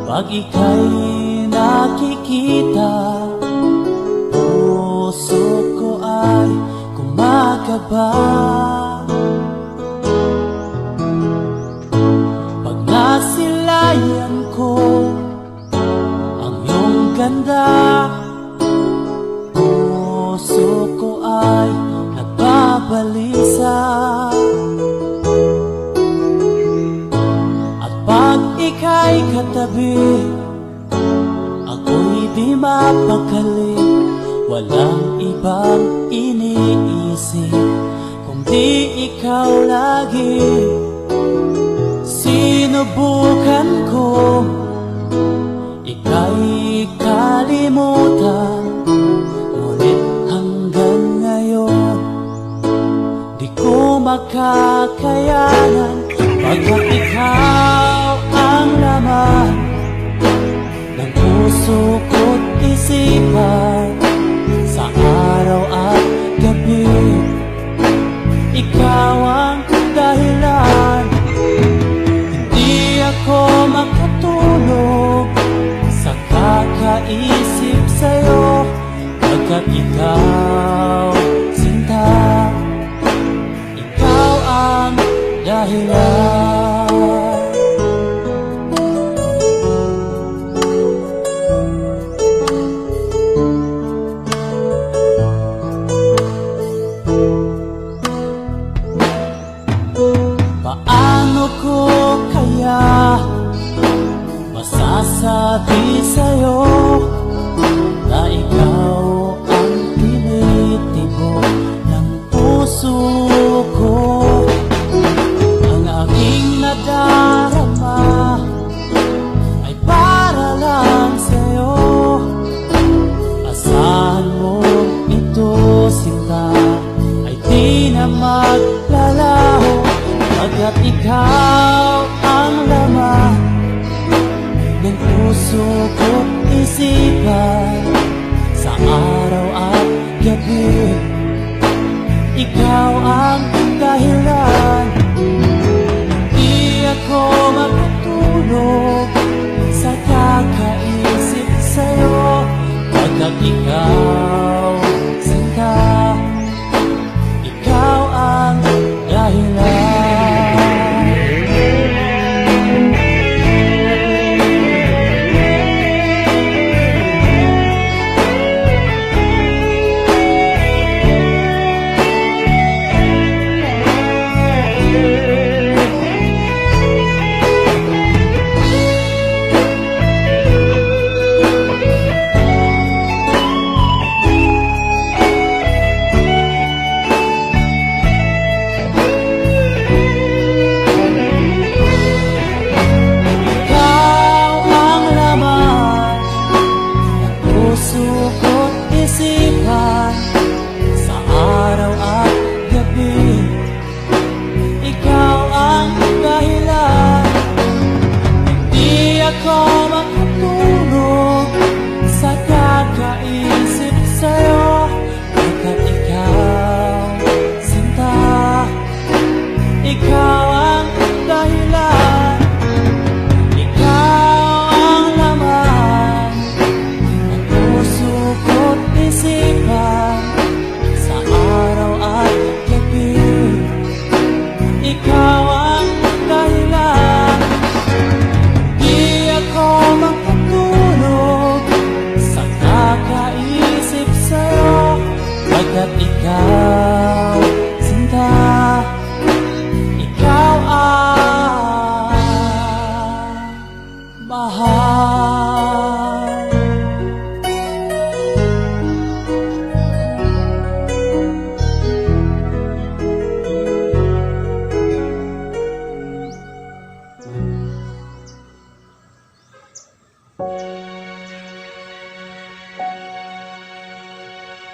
pag ika'y nakikita, puso ko ay kumakaba. Pag nasilayan ko ang iyong ganda, puso ko ay nagbabalisa. At pag ika'y katabi, ako'y di mapakali. Walang ibang iniisip kundi ikaw lagi. Sinubukan ko ika'y kalimutan, ngunit hanggang ngayon di ko makakayanan. Pagkat ikaw ang laman ng puso ko't isipan, sa araw at gabi ikaw ang dahilan. Hindi ako makatulog sa kakaisip sa'yo, pagkat ikaw, sinta, ikaw ang dahilan. Paano ko kaya masasabi sa'yo na ikaw ang tinitibok ng puso ko? Ang aking nadarama ay para lang sa'yo. Asahan mo ito, sinta, ay di na maglalaho, pagkat ikaw ang laman ng puso ko't isipan, sa araw at gabi ikaw ang dahilan. Di ako makatulog sa kakaisip sa'yo, pagkat ikaw, sinta, ikaw ang dahilan. Pagkat ikaw, sinta, ikaw ang mahal.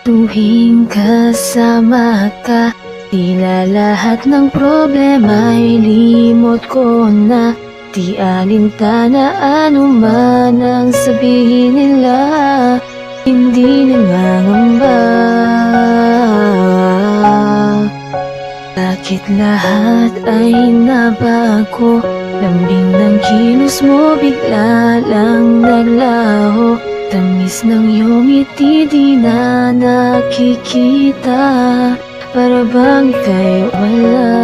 Tuwing kasama ka, tila lahat ng problema ay limot ko na. Di alintana anuman ang sabihin nila, hindi nangangamba. Bakit lahat ay nabago? Lambing ng kilos mo bigla lang naglaho. Tamis ng iyong ngiti di na nakikita, para bang ika'y wala.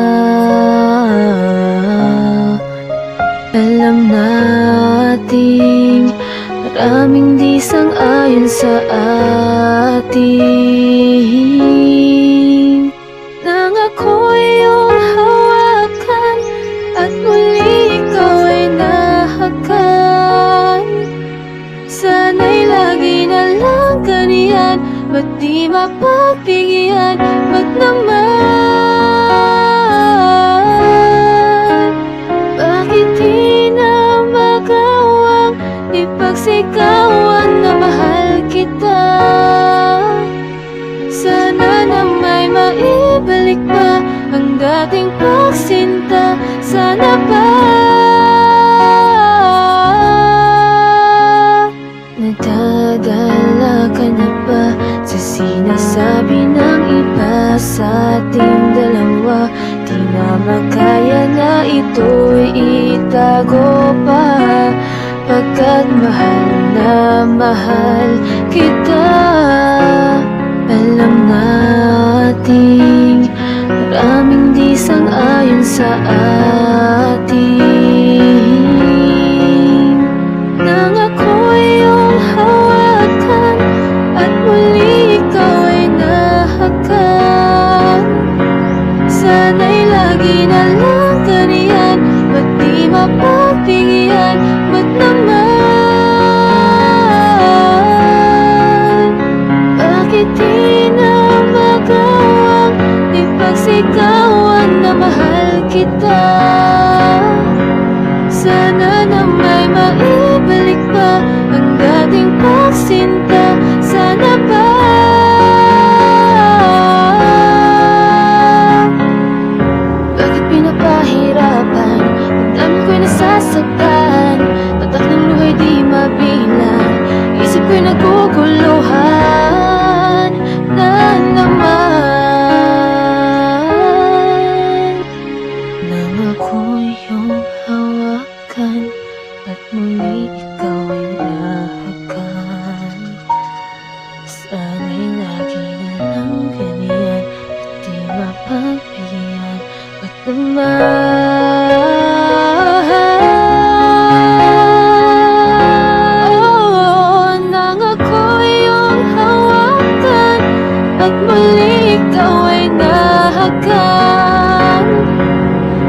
Alam nating maraming di sang-ayon sa atin, nang ako'y iyong hawakan at muli ikaw ay nahakan. Sana'y lagi na lang ganyan, ba't di mapagbigyan? Ba't naman? Bakit di na magawang ipagsigawan na mahal kita? Sana na may maibalik pa ang dating pagsinta. Sana ba nadadala ka na ba sa sinasabi ng iba sa ating dalawa? Di na makaya na ito'y itago pa, pagkat mahal na mahal kita. Alam nating maraming di sang-ayon sa atin, nang ako'y iyong hawakan at muli ikaw ay nahakan. Sana'y lagi na lang ganyan, ba't di mapagbigyan? Ba't naman? Bakit di na magawang ipagsigawan na mahal kita? Sana na may maibalik pa ang dating pagsinta. Sana ba bakit pinapahirapan? Damdamin ko'y nasasaktan, tatak ng luhay di mabilang. Isip ko'y naguguluhan na naman, nang ako'y iyong hawakan at muli ikaw ay nahakan. Sana'y lagi na lang ganyan, at di mapagbigyan. Ba't naman? Oh, nang ako'y iyong hawakan at muli ikaw ay nahakan.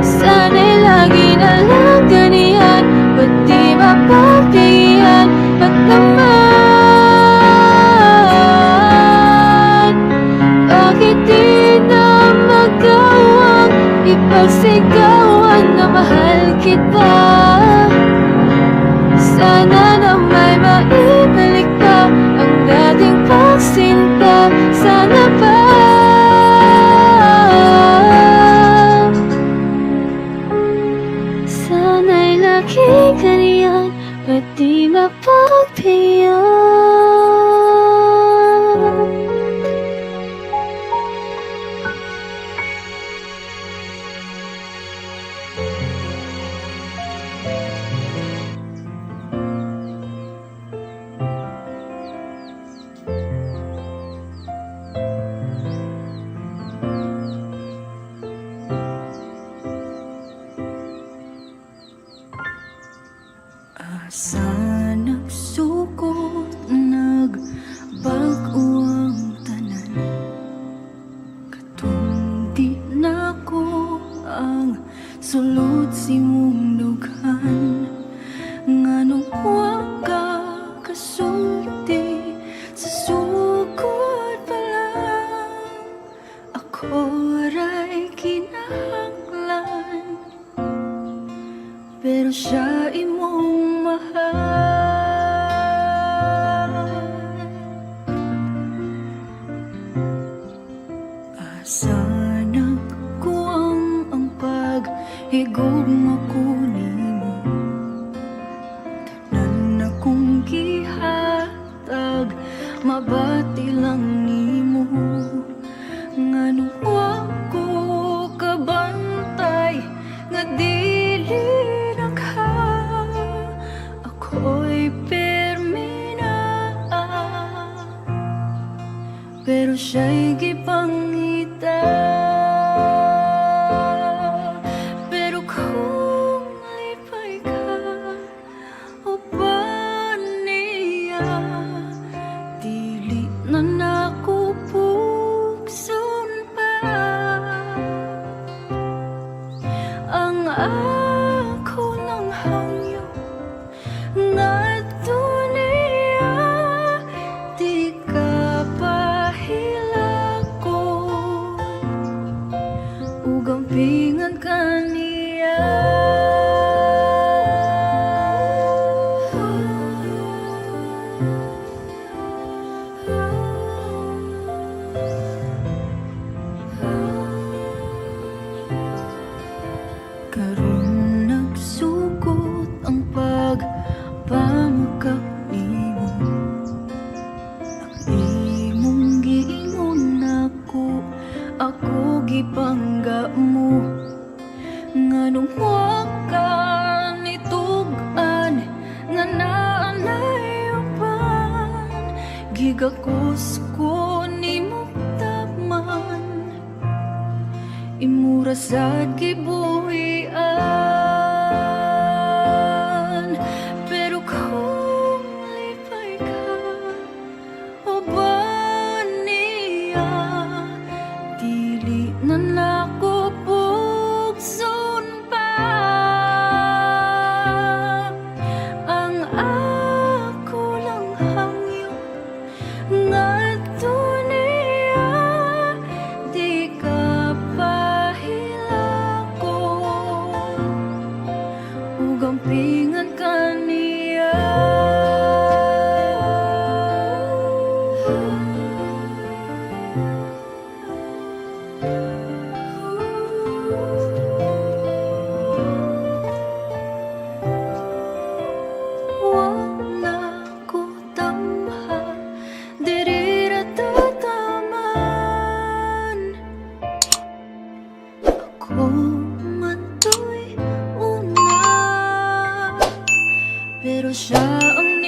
Sana'y lagi na lang ganyan, ba't di mapagbigyan? Ba't naman? Bakit di na magawang ipagsigawan na mahal kita? Sana na may maibalik pa ang dating pagsinta. Sana ba sana'y laging ganyan, ba't di mapagbigyan? Asa nagsukot, nagbago ang tanan, katong di na ko ang sulod si mong dughan. Nganong wa ka kasulti sa sukot pa lang, ako ra'y kinahanglan, pero siya imong mahal. pero siya'y gipangita. Pero kung lipay ka o ba niya, dili na nako pugson pa. Ang ako lang hangyo ngadto niya, di ka pahilakon ug gampingan ka niya. Karon nagsugod ang pagpamukak nimo. Ang imong giingon ako gipangga mo. Nganong wa ka nitug-an nga naanay uban, gigakos ko nimo taman, imura sad gibuhian. Pero kung lipay ka o ba niya, dili na nako pugson pa. Ang ako lang hangyo ngadto niya, di ka pahilakon ug gampingan ka niya. Wala ko tamha, diri ra tataman. Ako man to'y una, pero siya ang